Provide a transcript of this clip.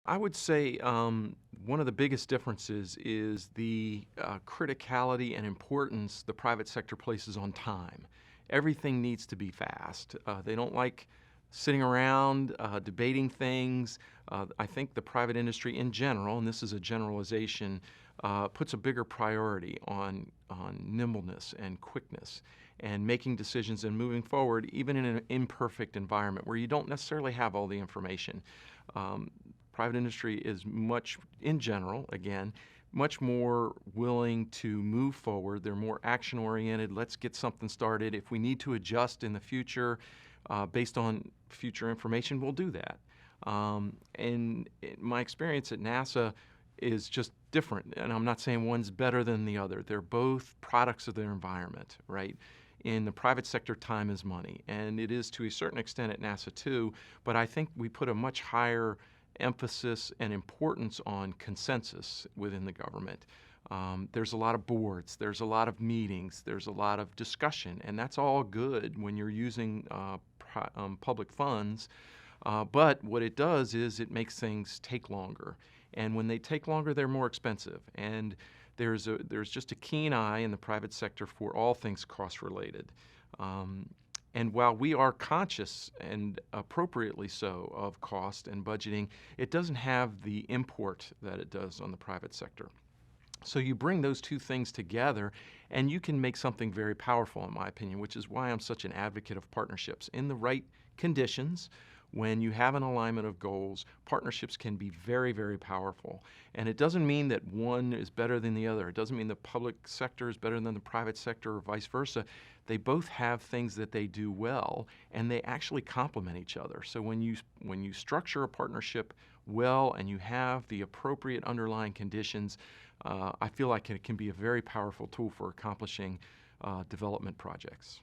I would say one of the biggest differences is the criticality and importance the private sector places on time. Everything needs to be fast. They don't like sitting around debating things. I think the private industry in general, and this is a generalization, puts a bigger priority on nimbleness and quickness and making decisions and moving forward, even in an imperfect environment where you don't necessarily have all the information. Um, Private industry is much, in general, again, much more willing to move forward. They're more action oriented. Let's get something started. If we need to adjust in the future based on future information, we'll do that. And my experience at NASA is just different. And I'm not saying one's better than the other. They're both products of their environment, right? In the private sector, time is money. And it is to a certain extent at NASA too, but I think we put a much higher emphasis and importance on consensus within the government. There's a lot of boards, there's a lot of meetings, there's a lot of discussion, and that's all good when you're using public funds. But what it does is it makes things take longer. And when they take longer, they're more expensive. And there's just a keen eye in the private sector for all things cost related. And while we are conscious, and appropriately so, of cost and budgeting, it doesn't have the import that it does on the private sector. So you bring those two things together, and you can make something very powerful, in my opinion, which is why I'm such an advocate of partnerships. In the right conditions, when you have an alignment of goals, partnerships can be very, very powerful. And it doesn't mean that one is better than the other. It doesn't mean the public sector is better than the private sector or vice versa. They both have things that they do well, and they actually complement each other. So when you structure a partnership well and you have the appropriate underlying conditions, I feel like it can be a very powerful tool for accomplishing development projects.